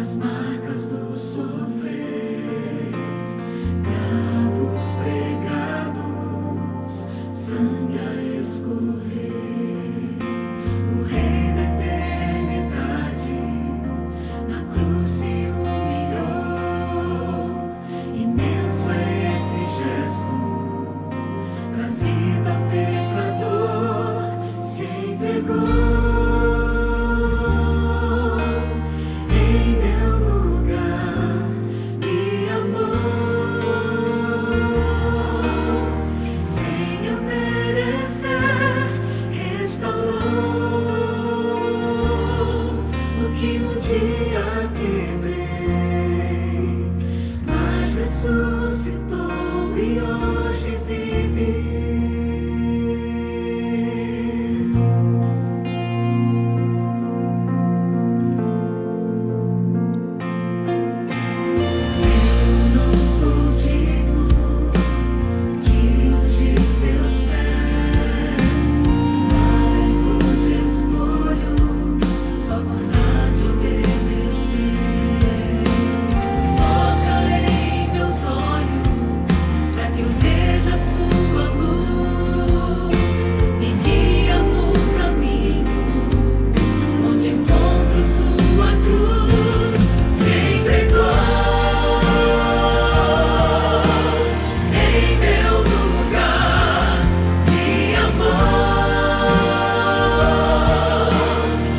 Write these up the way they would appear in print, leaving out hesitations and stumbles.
as marcas do sofrer, cravos pregados, sangue a escorrer. O Rei da eternidade na cruz se humilhou. Imenso é esse gesto, traz vida ao pecador, se entregou. Ressuscitou e hoje vive. Eu não sou digno de ungir seus pés, mas hoje escolho sua vontade obedecer. Toca em meus olhos, para que eu veja sua luz, me guia no caminho, onde encontro sua cruz. Se entregou em meu lugar, me amou,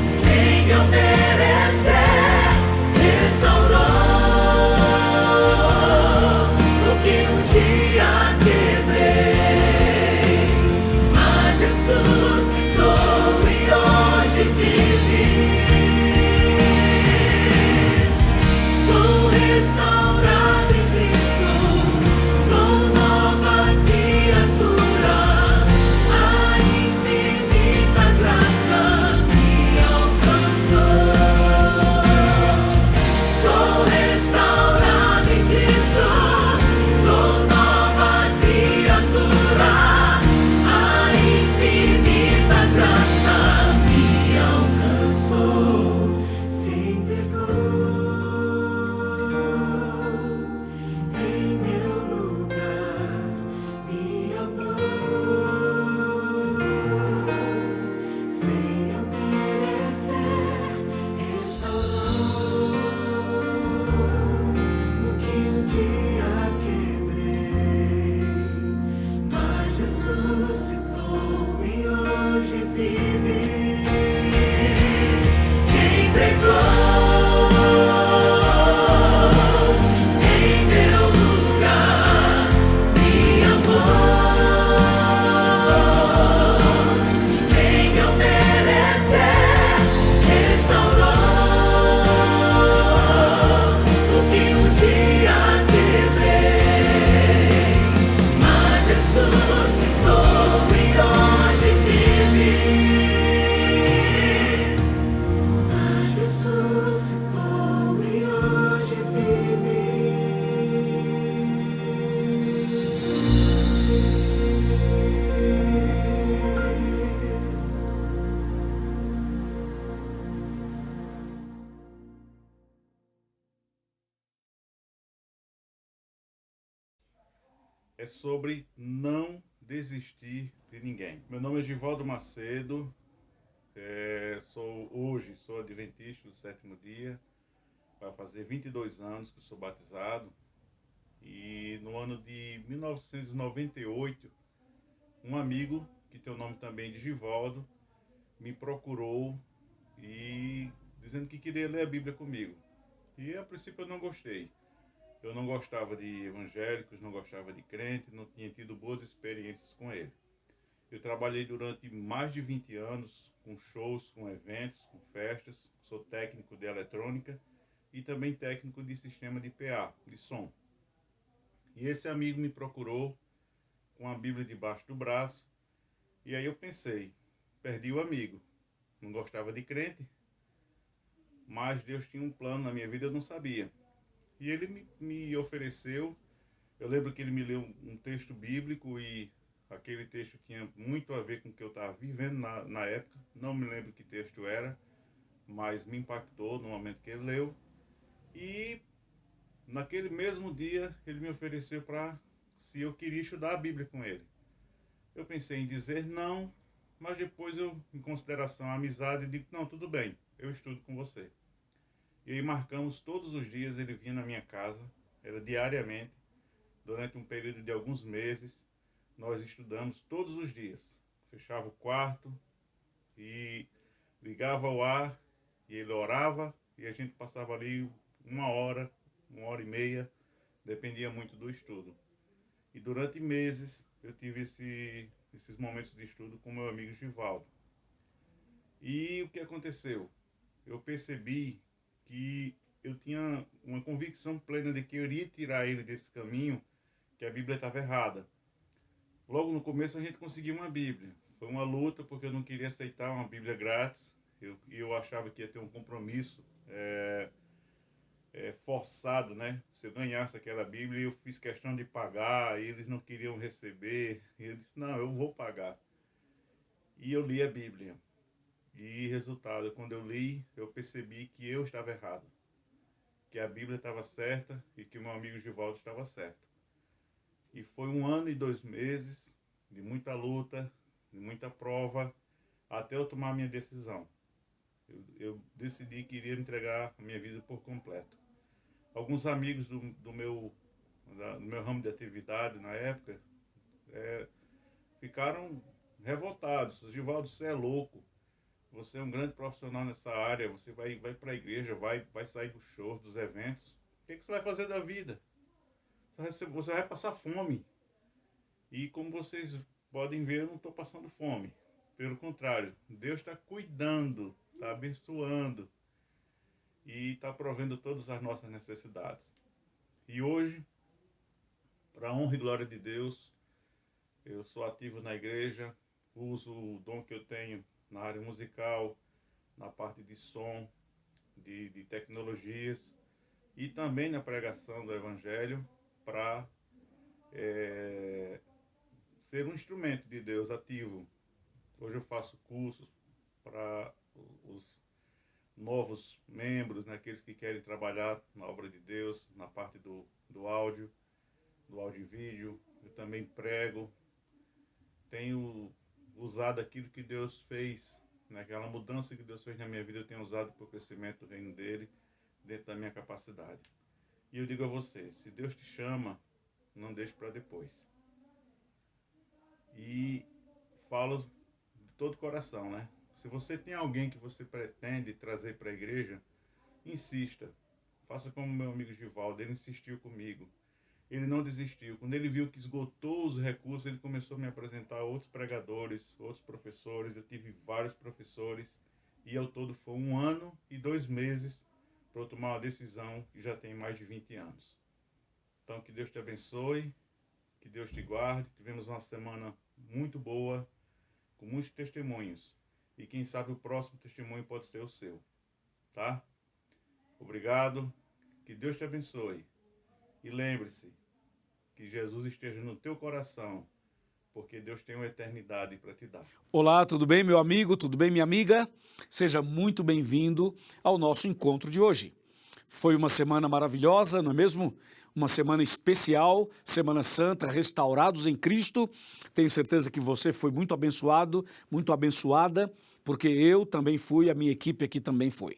sem eu merecer, restaurou o que um dia quebrei, mas ressuscitou e hoje vive. Sou restaurado em Cristo, sou nova criatura, a infinita graça me alcançou. Sou restaurado em Cristo, sou nova criatura, a infinita graça me alcançou. Se entregou em meu lugar, me amou, sem eu merecer, restaurou o que um dia quebrei, mas ressuscitou e hoje vive. Se entregou em meu lugar, me amou, sem eu merecer, restaurou o que um dia quebrei, mas ressuscitou e hoje vive. Mas ressuscitou e hoje vive. É sobre não desistir de ninguém. Meu nome é Givaldo Macedo, sou adventista do sétimo dia, vai fazer 22 anos que eu sou batizado, e no ano de 1998, um amigo, que tem o nome também de Givaldo, me procurou e dizendo que queria ler a Bíblia comigo. E a princípio eu não gostei. Eu não gostava de evangélicos, não gostava de crente, não tinha tido boas experiências com ele. Eu trabalhei durante mais de 20 anos com shows, com eventos, com festas. Sou técnico de eletrônica e também técnico de sistema de PA, de som. E esse amigo me procurou com a Bíblia debaixo do braço. E aí eu pensei, perdi o amigo. Não gostava de crente, mas Deus tinha um plano na minha vida, eu não sabia. E ele me ofereceu, eu lembro que ele me leu um texto bíblico e aquele texto tinha muito a ver com o que eu estava vivendo na época. Não me lembro que texto era, mas me impactou no momento que ele leu. E naquele mesmo dia ele me ofereceu para se eu queria estudar a Bíblia com ele. Eu pensei em dizer não, mas depois eu, em consideração à amizade, digo, não, tudo bem, eu estudo com você. E aí marcamos todos os dias, ele vinha na minha casa, era diariamente, durante um período de alguns meses, nós estudamos todos os dias. Fechava o quarto e ligava o ar, e ele orava, e a gente passava ali 1 hora, 1 hora e meia, dependia muito do estudo. E durante meses eu tive esses momentos de estudo com meu amigo Givaldo. E o que aconteceu? Eu percebi que eu tinha uma convicção plena de que eu iria tirar ele desse caminho, que a Bíblia estava errada. Logo no começo a gente conseguiu uma Bíblia. Foi uma luta porque eu não queria aceitar uma Bíblia grátis. Eu achava que ia ter um compromisso forçado, né? Se eu ganhasse aquela Bíblia, eu fiz questão de pagar, e eles não queriam receber. E eu disse, não, eu vou pagar. E eu li a Bíblia. E resultado, quando eu li, eu percebi que eu estava errado. Que a Bíblia estava certa e que o meu amigo Givaldo estava certo. E foi 1 ano e 2 meses de muita luta, de muita prova, até eu tomar a minha decisão. Eu decidi que iria entregar a minha vida por completo. Alguns amigos do meu ramo de atividade na época ficaram revoltados. Givaldo, você é louco. Você é um grande profissional nessa área. Você vai para a igreja, vai sair dos shows, dos eventos. O que você vai fazer da vida? Você vai passar fome. E como vocês podem ver, eu não estou passando fome. Pelo contrário, Deus está cuidando, está abençoando e está provendo todas as nossas necessidades. E hoje, para a honra e glória de Deus, eu sou ativo na igreja, uso o dom que eu tenho na área musical, na parte de som, de tecnologias e também na pregação do Evangelho para ser um instrumento de Deus ativo. Hoje eu faço cursos para os novos membros, né, aqueles que querem trabalhar na obra de Deus, na parte do áudio e vídeo. Eu também prego, tenho usado aquilo que Deus fez, né, aquela mudança que Deus fez na minha vida, eu tenho usado para o crescimento do reino dele, dentro da minha capacidade. E eu digo a você, se Deus te chama, não deixe para depois. E falo de todo coração, né? Se você tem alguém que você pretende trazer para a igreja, insista. Faça como meu amigo Givaldo, ele insistiu comigo. Ele não desistiu. Quando ele viu que esgotou os recursos, ele começou a me apresentar outros pregadores, outros professores. Eu tive vários professores e ao todo foi 1 ano e 2 meses para eu tomar uma decisão que já tem mais de 20 anos. Então, que Deus te abençoe, que Deus te guarde. Tivemos uma semana muito boa, com muitos testemunhos. E quem sabe o próximo testemunho pode ser o seu, tá? Obrigado, que Deus te abençoe. E lembre-se, que Jesus esteja no teu coração, porque Deus tem uma eternidade para te dar. Olá, tudo bem, meu amigo? Tudo bem, minha amiga? Seja muito bem-vindo ao nosso encontro de hoje. Foi uma semana maravilhosa, não é mesmo? Uma semana especial, Semana Santa, restaurados em Cristo. Tenho certeza que você foi muito abençoado, muito abençoada, porque eu também fui, a minha equipe aqui também foi.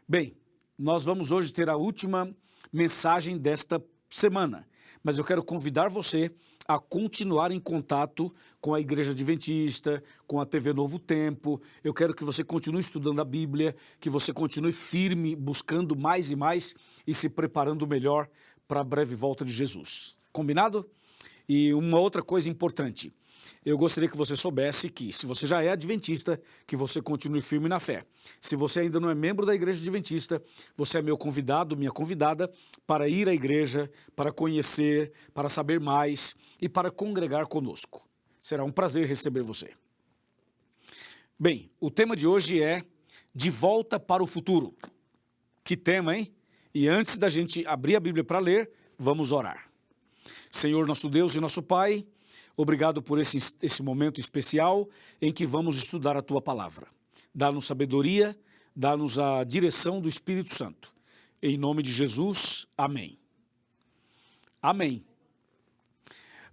Bem, nós vamos hoje ter a última mensagem desta semana, mas eu quero convidar você a continuar em contato com a Igreja Adventista, com a TV Novo Tempo. Eu quero que você continue estudando a Bíblia, que você continue firme, buscando mais e mais e se preparando melhor para a breve volta de Jesus. Combinado? E uma outra coisa importante, eu gostaria que você soubesse que, se você já é adventista, que você continue firme na fé. Se você ainda não é membro da Igreja Adventista, você é meu convidado, minha convidada, para ir à igreja, para conhecer, para saber mais e para congregar conosco. Será um prazer receber você. Bem, o tema de hoje é De Volta para o Futuro. Que tema, hein? E antes da gente abrir a Bíblia para ler, vamos orar. Senhor, nosso Deus e nosso Pai, obrigado por esse momento especial em que vamos estudar a Tua Palavra. Dá-nos sabedoria, dá-nos a direção do Espírito Santo. Em nome de Jesus, amém. Amém.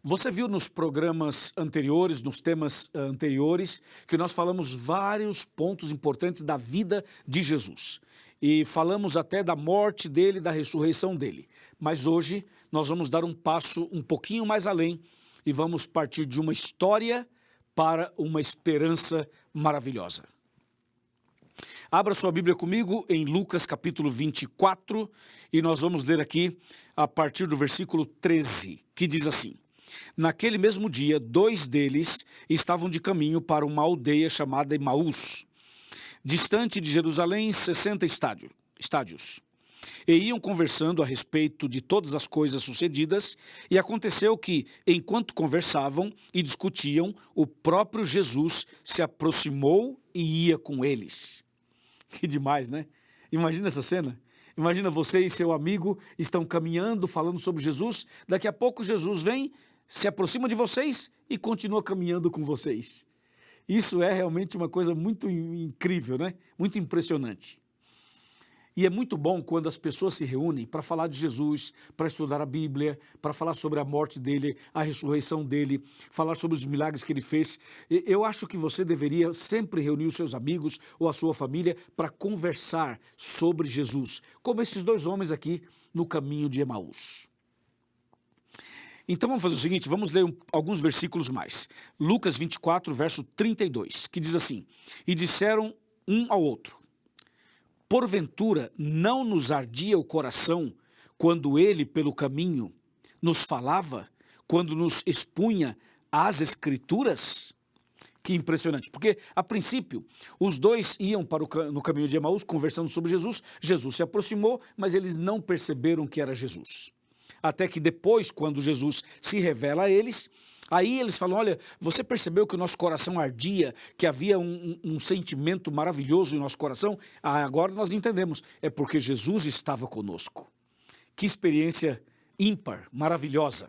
Você viu nos programas anteriores, nos temas anteriores, que nós falamos vários pontos importantes da vida de Jesus. E falamos até da morte dele, da ressurreição dele. Mas hoje nós vamos dar um passo um pouquinho mais além e vamos partir de uma história para uma esperança maravilhosa. Abra sua Bíblia comigo em Lucas capítulo 24 e nós vamos ler aqui a partir do versículo 13, que diz assim: Naquele mesmo dia, 2 deles estavam de caminho para uma aldeia chamada Emaús, distante de Jerusalém 60 estádios. E iam conversando a respeito de todas as coisas sucedidas, e aconteceu que, enquanto conversavam e discutiam, o próprio Jesus se aproximou e ia com eles. Que demais, né? Imagina essa cena. Imagina você e seu amigo estão caminhando, falando sobre Jesus, daqui a pouco Jesus vem, se aproxima de vocês e continua caminhando com vocês. Isso é realmente uma coisa muito incrível, né? Muito impressionante. E é muito bom quando as pessoas se reúnem para falar de Jesus, para estudar a Bíblia, para falar sobre a morte dele, a ressurreição dele, falar sobre os milagres que ele fez. Eu acho que você deveria sempre reunir os seus amigos ou a sua família para conversar sobre Jesus, como esses 2 homens aqui no caminho de Emaús. Então vamos fazer o seguinte, vamos ler alguns versículos mais. Lucas 24, verso 32, que diz assim: E disseram um ao outro: Porventura não nos ardia o coração quando ele pelo caminho nos falava, quando nos expunha as Escrituras? Que impressionante, porque a princípio os 2 iam no caminho de Emaús conversando sobre Jesus, Jesus se aproximou, mas eles não perceberam que era Jesus. Até que depois, quando Jesus se revela a eles, aí eles falam: olha, você percebeu que o nosso coração ardia, que havia um sentimento maravilhoso em nosso coração? Agora nós entendemos, é porque Jesus estava conosco. Que experiência ímpar, maravilhosa.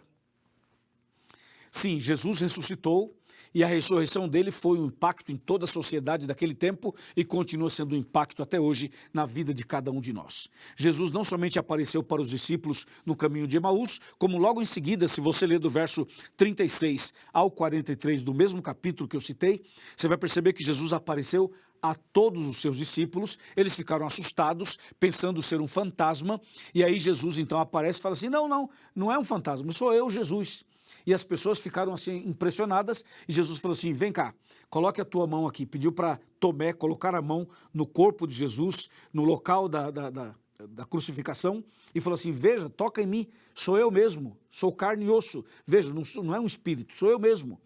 Sim, Jesus ressuscitou e a ressurreição dele foi um impacto em toda a sociedade daquele tempo e continua sendo um impacto até hoje na vida de cada um de nós. Jesus não somente apareceu para os discípulos no caminho de Emaús, como logo em seguida, se você ler do verso 36 ao 43 do mesmo capítulo que eu citei, você vai perceber que Jesus apareceu a todos os seus discípulos. Eles ficaram assustados, pensando ser um fantasma, e aí Jesus então aparece e fala assim: não é um fantasma, sou eu, Jesus. E as pessoas ficaram assim impressionadas, e Jesus falou assim: vem cá, coloque a tua mão aqui. Pediu para Tomé colocar a mão no corpo de Jesus, no local da crucificação, e falou assim: veja, toca em mim, sou eu mesmo, sou carne e osso, veja, não é um espírito, sou eu mesmo.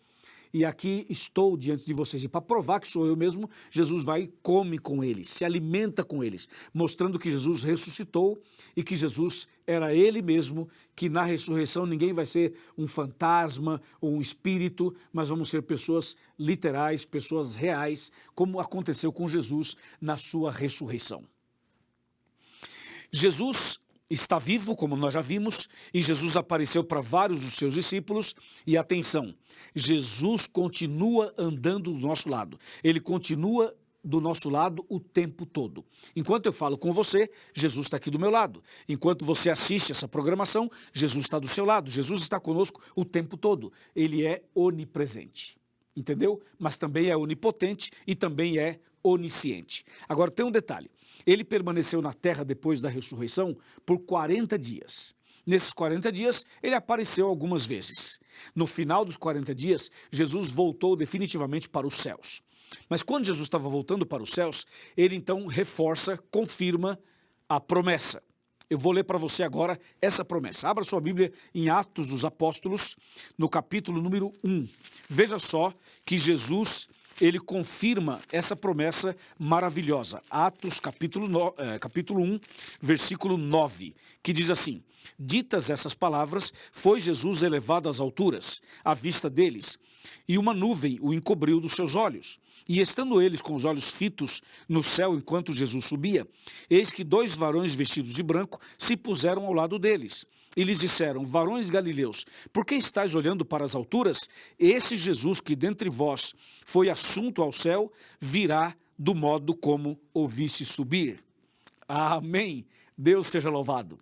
E aqui estou diante de vocês. E para provar que sou eu mesmo, Jesus vai e come com eles, se alimenta com eles, mostrando que Jesus ressuscitou e que Jesus era ele mesmo, que na ressurreição ninguém vai ser um fantasma ou um espírito, mas vamos ser pessoas literais, pessoas reais, como aconteceu com Jesus na sua ressurreição. Jesus está vivo, como nós já vimos, e Jesus apareceu para vários dos seus discípulos, e atenção, Jesus continua andando do nosso lado, ele continua do nosso lado o tempo todo. Enquanto eu falo com você, Jesus está aqui do meu lado. Enquanto você assiste essa programação, Jesus está do seu lado, Jesus está conosco o tempo todo, ele é onipresente, entendeu? Mas também é onipotente e também é onisciente. Agora tem um detalhe, ele permaneceu na terra depois da ressurreição por 40 dias. Nesses 40 dias, ele apareceu algumas vezes. No final dos 40 dias, Jesus voltou definitivamente para os céus. Mas quando Jesus estava voltando para os céus, ele então reforça, confirma a promessa. Eu vou ler para você agora essa promessa. Abra sua Bíblia em Atos dos Apóstolos, no capítulo número 1. Veja só que Jesus, ele confirma essa promessa maravilhosa. Atos capítulo 1, versículo 9, que diz assim: ditas essas palavras, foi Jesus elevado às alturas, à vista deles, e uma nuvem o encobriu dos seus olhos. E estando eles com os olhos fitos no céu enquanto Jesus subia, eis que 2 varões vestidos de branco se puseram ao lado deles. E lhes disseram: varões galileus, por que estáis olhando para as alturas? Esse Jesus que dentre vós foi assunto ao céu, virá do modo como o viste subir. Amém. Deus seja louvado.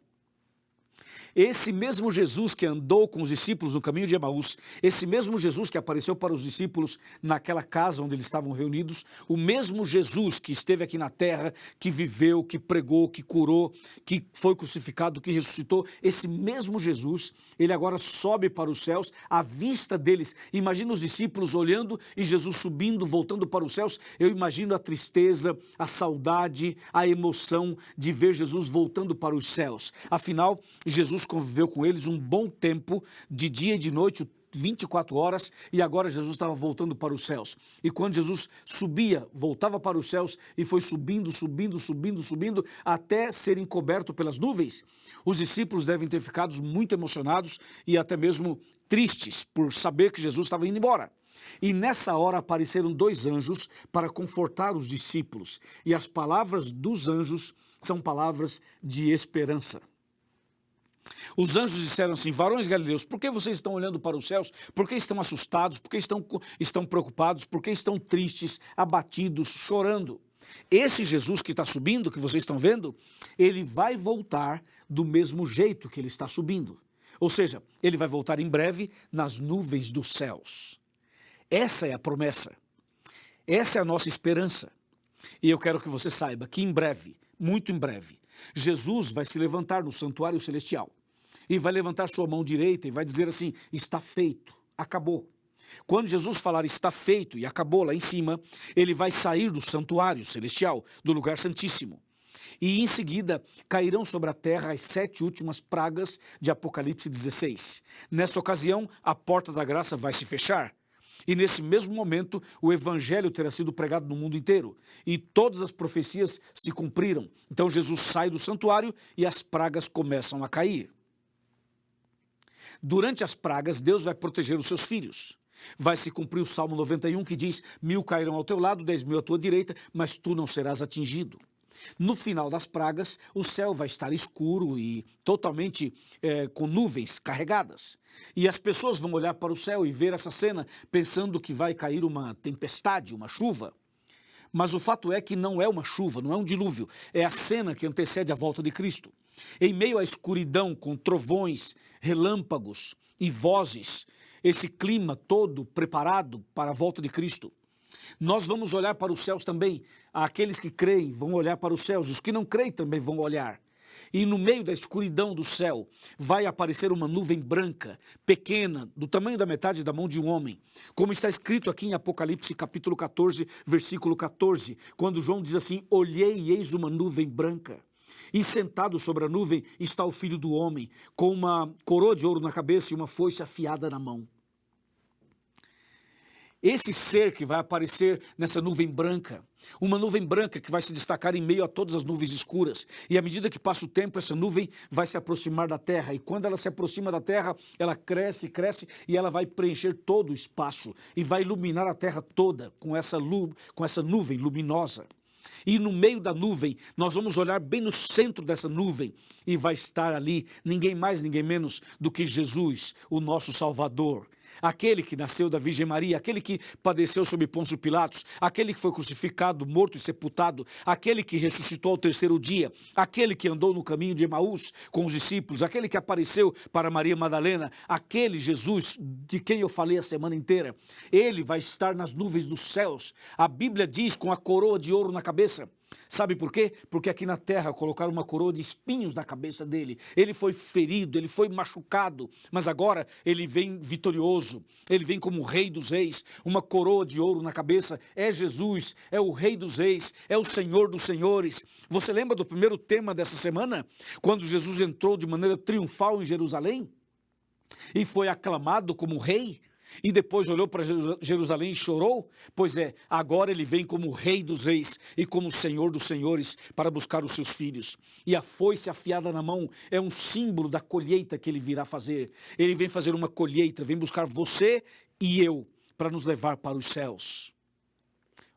Esse mesmo Jesus que andou com os discípulos no caminho de Emaús, esse mesmo Jesus que apareceu para os discípulos naquela casa onde eles estavam reunidos, o mesmo Jesus que esteve aqui na terra, que viveu, que pregou, que curou, que foi crucificado, que ressuscitou, esse mesmo Jesus, ele agora sobe para os céus, à vista deles. Imagina os discípulos olhando e Jesus subindo, voltando para os céus. Eu imagino a tristeza, a saudade, a emoção de ver Jesus voltando para os céus. Afinal, Jesus conviveu com eles um bom tempo, de dia e de noite, 24 horas, e agora Jesus estava voltando para os céus. E quando Jesus subia, voltava para os céus e foi subindo, até ser encoberto pelas nuvens, os discípulos devem ter ficado muito emocionados e até mesmo tristes por saber que Jesus estava indo embora. E nessa hora apareceram 2 anjos para confortar os discípulos. E as palavras dos anjos são palavras de esperança. Os anjos disseram assim: varões galileus, por que vocês estão olhando para os céus? Por que estão assustados? Por que estão preocupados? Por que estão tristes, abatidos, chorando? Esse Jesus que está subindo, que vocês estão vendo, ele vai voltar do mesmo jeito que ele está subindo. Ou seja, ele vai voltar em breve nas nuvens dos céus. Essa é a promessa. Essa é a nossa esperança. E eu quero que você saiba que em breve, muito em breve, Jesus vai se levantar no santuário celestial e vai levantar sua mão direita e vai dizer assim: está feito, acabou. Quando Jesus falar está feito e acabou lá em cima, ele vai sair do santuário celestial, do lugar santíssimo. E em seguida cairão sobre a terra as 7 últimas pragas de Apocalipse 16. Nessa ocasião, a porta da graça vai se fechar. E nesse mesmo momento, o evangelho terá sido pregado no mundo inteiro. E todas as profecias se cumpriram. Então Jesus sai do santuário e as pragas começam a cair. Durante as pragas, Deus vai proteger os seus filhos. Vai se cumprir o Salmo 91 que diz: 1000 cairão ao teu lado, 10.000 à tua direita, mas tu não serás atingido. No final das pragas, o céu vai estar escuro e totalmente com nuvens carregadas. E as pessoas vão olhar para o céu e ver essa cena pensando que vai cair uma tempestade, uma chuva. Mas o fato é que não é uma chuva, não é um dilúvio. É a cena que antecede a volta de Cristo. Em meio à escuridão, com trovões, relâmpagos e vozes, esse clima todo preparado para a volta de Cristo, nós vamos olhar para os céus também. Aqueles que creem vão olhar para os céus, os que não creem também vão olhar. E no meio da escuridão do céu vai aparecer uma nuvem branca, pequena, do tamanho da metade da mão de um homem. Como está escrito aqui em Apocalipse capítulo 14, versículo 14, quando João diz assim: olhei e eis uma nuvem branca. E sentado sobre a nuvem está o Filho do Homem, com uma coroa de ouro na cabeça e uma foice afiada na mão. Esse ser que vai aparecer nessa nuvem branca, uma nuvem branca que vai se destacar em meio a todas as nuvens escuras. E à medida que passa o tempo, essa nuvem vai se aproximar da terra. E quando ela se aproxima da terra, ela cresce, cresce e ela vai preencher todo o espaço. E vai iluminar a terra toda com essa nuvem luminosa. E no meio da nuvem, nós vamos olhar bem no centro dessa nuvem e vai estar ali ninguém mais, ninguém menos do que Jesus, o nosso Salvador. Aquele que nasceu da Virgem Maria, aquele que padeceu sob Pôncio Pilatos, aquele que foi crucificado, morto e sepultado, aquele que ressuscitou ao 3º dia, aquele que andou no caminho de Emaús com os discípulos, aquele que apareceu para Maria Madalena, aquele Jesus de quem eu falei a semana inteira. Ele vai estar nas nuvens dos céus. A Bíblia diz, com a coroa de ouro na cabeça. Sabe por quê? Porque aqui na terra colocaram uma coroa de espinhos na cabeça dele. Ele foi ferido, ele foi machucado, mas agora ele vem vitorioso. Ele vem como o Rei dos Reis, uma coroa de ouro na cabeça. É Jesus, é o Rei dos Reis, é o Senhor dos Senhores. Você lembra do primeiro tema dessa semana? Quando Jesus entrou de maneira triunfal em Jerusalém e foi aclamado como Rei? E depois olhou para Jerusalém e chorou? Pois é, agora ele vem como Rei dos Reis e como Senhor dos Senhores para buscar os seus filhos. E a foice afiada na mão é um símbolo da colheita que ele virá fazer. Ele vem fazer uma colheita, vem buscar você e eu para nos levar para os céus.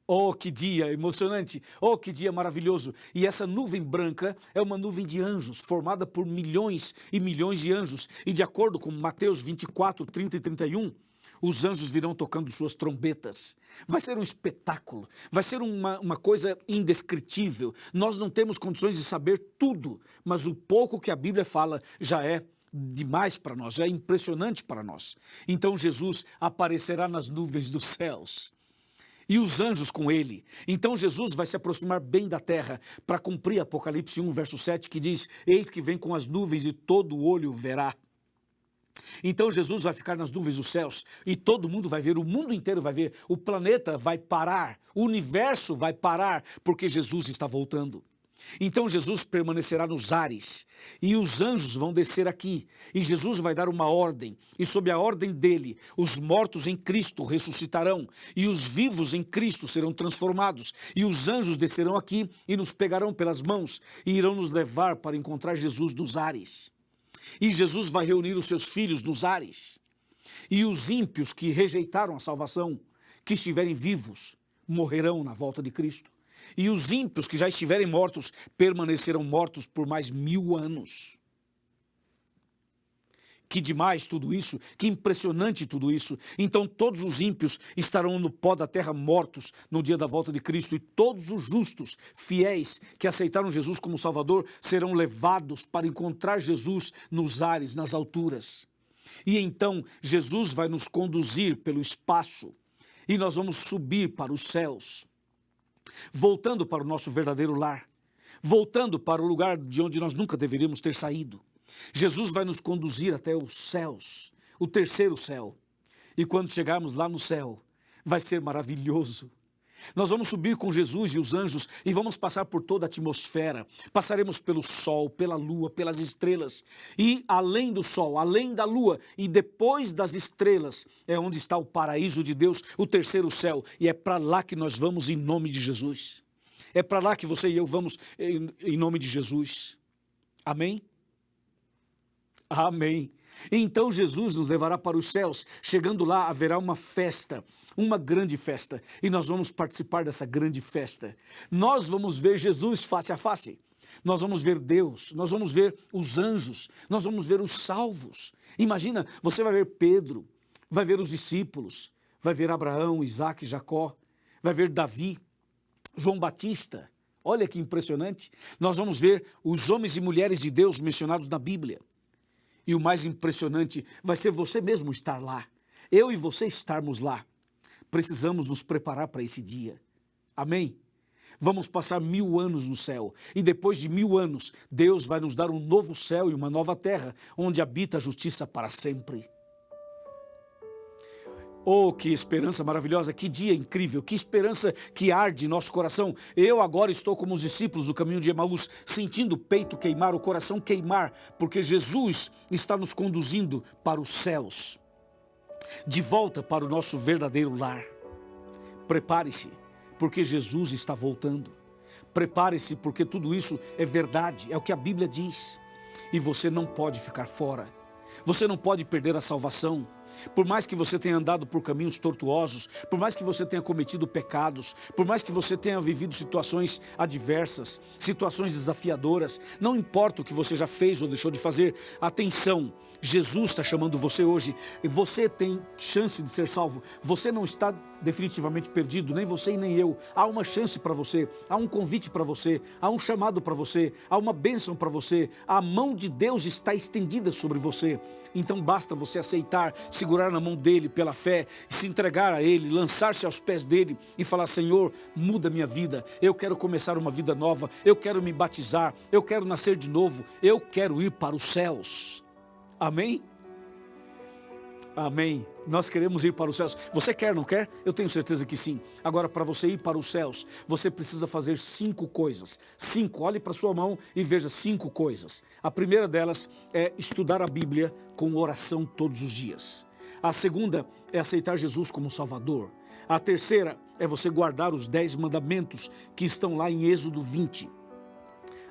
Oh, que dia emocionante! Oh, que dia maravilhoso! E essa nuvem branca é uma nuvem de anjos, formada por milhões e milhões de anjos. E de acordo com Mateus 24, 30 e 31... Os anjos virão tocando suas trombetas. Vai ser um espetáculo, vai ser uma coisa indescritível. Nós não temos condições de saber tudo, mas o pouco que a Bíblia fala já é demais para nós, já é impressionante para nós. Então Jesus aparecerá nas nuvens dos céus e os anjos com ele. Então Jesus vai se aproximar bem da terra para cumprir Apocalipse 1, verso 7, que diz: eis que vem com as nuvens e todo olho verá. Então Jesus vai ficar nas nuvens dos céus e todo mundo vai ver, o mundo inteiro vai ver, o planeta vai parar, o universo vai parar, porque Jesus está voltando. Então Jesus permanecerá nos ares e os anjos vão descer aqui e Jesus vai dar uma ordem e sob a ordem dele os mortos em Cristo ressuscitarão e os vivos em Cristo serão transformados e os anjos descerão aqui e nos pegarão pelas mãos e irão nos levar para encontrar Jesus nos ares. E Jesus vai reunir os seus filhos nos ares. E os ímpios que rejeitaram a salvação, que estiverem vivos, morrerão na volta de Cristo. E os ímpios que já estiverem mortos, permanecerão mortos por mais 1000 anos. Que demais tudo isso, que impressionante tudo isso. Então todos os ímpios estarão no pó da terra mortos no dia da volta de Cristo e todos os justos, fiéis, que aceitaram Jesus como Salvador, serão levados para encontrar Jesus nos ares, nas alturas. E então Jesus vai nos conduzir pelo espaço e nós vamos subir para os céus, voltando para o nosso verdadeiro lar, voltando para o lugar de onde nós nunca deveríamos ter saído. Jesus vai nos conduzir até os céus, o terceiro céu. E quando chegarmos lá no céu, vai ser maravilhoso. Nós vamos subir com Jesus e os anjos e vamos passar por toda a atmosfera. Passaremos pelo sol, pela lua, pelas estrelas. E além do sol, além da lua e depois das estrelas, é onde está o paraíso de Deus, o terceiro céu. E é para lá que nós vamos em nome de Jesus. É para lá que você e eu vamos em nome de Jesus. Amém? Amém. Então Jesus nos levará para os céus. Chegando lá haverá uma festa, uma grande festa. E nós vamos participar dessa grande festa. Nós vamos ver Jesus face a face. Nós vamos ver Deus, nós vamos ver os anjos, nós vamos ver os salvos. Imagina, você vai ver Pedro, vai ver os discípulos, vai ver Abraão, Isaac, Jacó, vai ver Davi, João Batista. Olha que impressionante. Nós vamos ver os homens e mulheres de Deus mencionados na Bíblia. E o mais impressionante vai ser você mesmo estar lá. Eu e você estarmos lá. Precisamos nos preparar para esse dia. Amém? Vamos passar 1000 anos no céu. E depois de 1000 anos, Deus vai nos dar um novo céu e uma nova terra, onde habita a justiça para sempre. Oh, que esperança maravilhosa, que dia incrível, que esperança que arde em nosso coração. Eu agora estou como os discípulos do caminho de Emaús, sentindo o peito queimar, o coração queimar, porque Jesus está nos conduzindo para os céus, de volta para o nosso verdadeiro lar. Prepare-se, porque Jesus está voltando. Prepare-se, porque tudo isso é verdade, é o que a Bíblia diz. E você não pode ficar fora. Você não pode perder a salvação. Por mais que você tenha andado por caminhos tortuosos, por mais que você tenha cometido pecados, por mais que você tenha vivido situações adversas, situações desafiadoras, não importa o que você já fez ou deixou de fazer, atenção, Jesus está chamando você hoje e você tem chance de ser salvo. Você não está definitivamente perdido, nem você e nem eu. Há uma chance para você, há um convite para você, há um chamado para você, há uma bênção para você. A mão de Deus está estendida sobre você. Então basta você aceitar, segurar na mão dele pela fé, se entregar a ele, lançar-se aos pés dele e falar: Senhor, muda minha vida, eu quero começar uma vida nova, eu quero me batizar, eu quero nascer de novo, eu quero ir para os céus. Amém? Amém. Nós queremos ir para os céus. Você quer, não quer? Eu tenho certeza que sim. Agora, para você ir para os céus, você precisa fazer 5 coisas. 5. Olhe para sua mão e veja 5 coisas. A primeira delas é estudar a Bíblia com oração todos os dias. A segunda é aceitar Jesus como Salvador. A terceira é você guardar os 10 mandamentos que estão lá em Êxodo 20.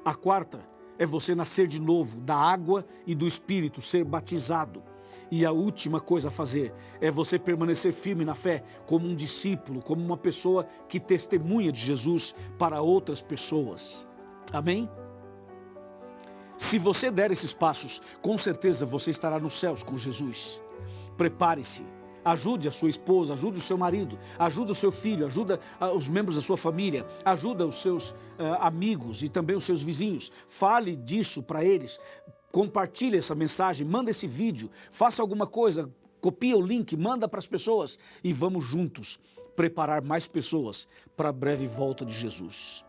A quarta é você nascer de novo, da água e do Espírito, ser batizado. E a última coisa a fazer é você permanecer firme na fé, como um discípulo, como uma pessoa que testemunha de Jesus para outras pessoas. Amém? Se você der esses passos, com certeza você estará nos céus com Jesus. Prepare-se, Ajude a sua esposa, ajude o seu marido, ajude o seu filho, ajuda os membros da sua família, ajuda os seus amigos e também os seus vizinhos. Fale disso para eles, compartilhe essa mensagem, manda esse vídeo, faça alguma coisa, copia o link, manda para as pessoas e vamos juntos preparar mais pessoas para a breve volta de Jesus.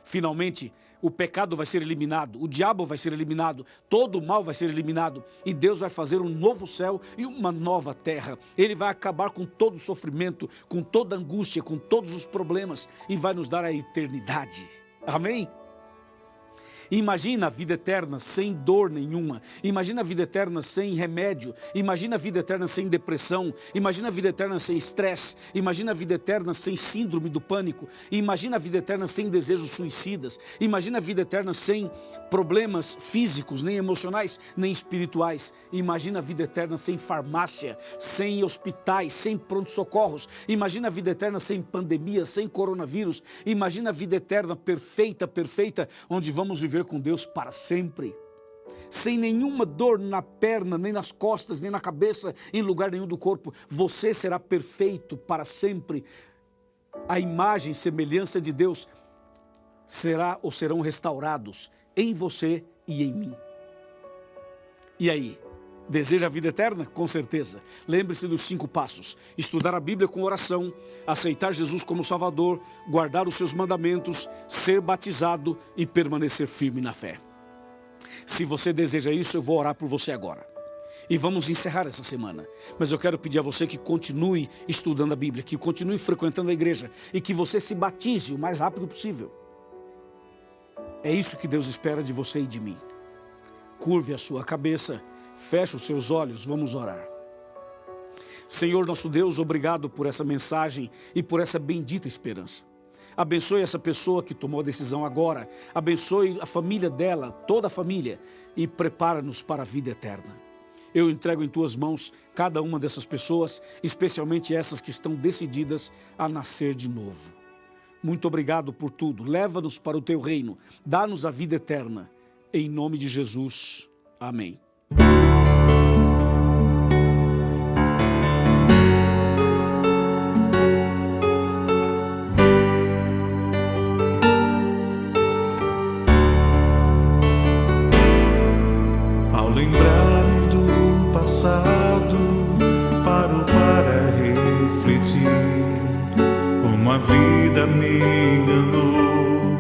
Finalmente, o pecado vai ser eliminado, o diabo vai ser eliminado, todo o mal vai ser eliminado e Deus vai fazer um novo céu e uma nova terra. Ele vai acabar com todo o sofrimento, com toda a angústia, com todos os problemas e vai nos dar a eternidade. Amém? Imagina a vida eterna sem dor nenhuma, imagina a vida eterna sem remédio, imagina a vida eterna sem depressão, imagina a vida eterna sem estresse, imagina a vida eterna sem síndrome do pânico, imagina a vida eterna sem desejos suicidas, imagina a vida eterna sem problemas físicos, nem emocionais, nem espirituais, imagina a vida eterna sem farmácia, sem hospitais, sem pronto-socorros, imagina a vida eterna sem pandemia, sem coronavírus, imagina a vida eterna perfeita, onde vamos viver com Deus para sempre, sem nenhuma dor na perna, nem nas costas, nem na cabeça, em lugar nenhum do corpo. Você será perfeito para sempre. A imagem e semelhança de Deus serão restaurados em você e em mim. E aí? Deseja a vida eterna? Com certeza. Lembre-se dos 5 passos: estudar a Bíblia com oração, aceitar Jesus como Salvador, guardar os seus mandamentos, ser batizado e permanecer firme na fé. Se você deseja isso, eu vou orar por você agora. E vamos encerrar essa semana. Mas eu quero pedir a você que continue estudando a Bíblia, que continue frequentando a igreja e que você se batize o mais rápido possível. É isso que Deus espera de você e de mim. Curve a sua cabeça. Feche os seus olhos, vamos orar. Senhor nosso Deus, obrigado por essa mensagem e por essa bendita esperança. Abençoe essa pessoa que tomou a decisão agora, abençoe a família dela, toda a família, e prepara-nos para a vida eterna. Eu entrego em tuas mãos cada uma dessas pessoas, especialmente essas que estão decididas a nascer de novo. Muito obrigado por tudo, leva-nos para o teu reino, dá-nos a vida eterna. Em nome de Jesus, amém. Ao lembrar-me do passado, paro para refletir como a vida me enganou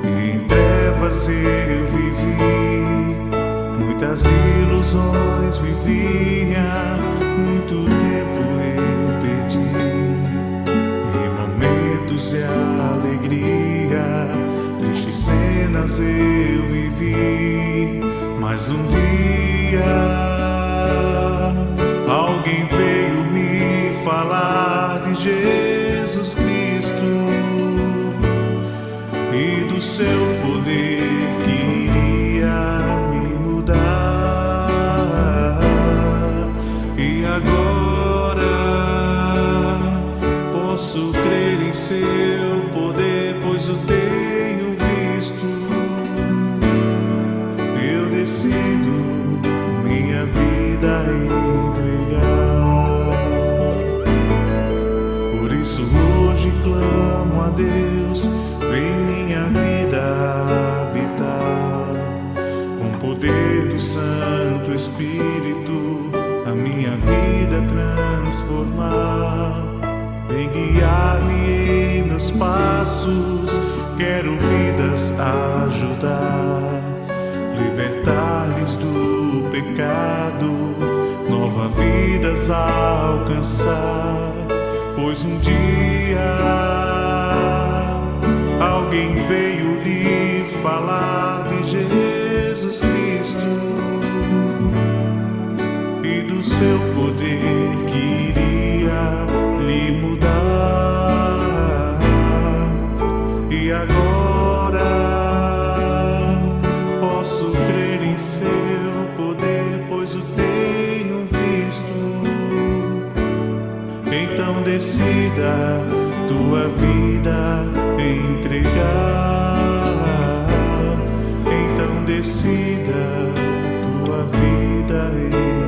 e em trevas eu vivi. Muitas ilusões vivia, muito tempo eu perdi. Em momentos de alegria, tristes cenas eu vivi. Mas um dia, alguém veio me falar de Jesus Cristo e do seu poder que iria me mudar. E agora posso crer em seu poder, pois o tenho visto. Eu decido minha vida entregar. Por isso hoje clamo a Deus, vem minha vida habitar. Com o poder do Santo Espírito, a minha vida transformar. Vem guiar-me em meus passos, quero vidas ajudar. Libertar-lhes do pecado, nova vidas alcançar. Pois um dia alguém veio lhe falar de Jesus Cristo e do seu poder que iria lhe mudar. E agora posso crer em seu poder, pois o tenho visto. Então decida tua vida entregar. Então decida tua vida entregar.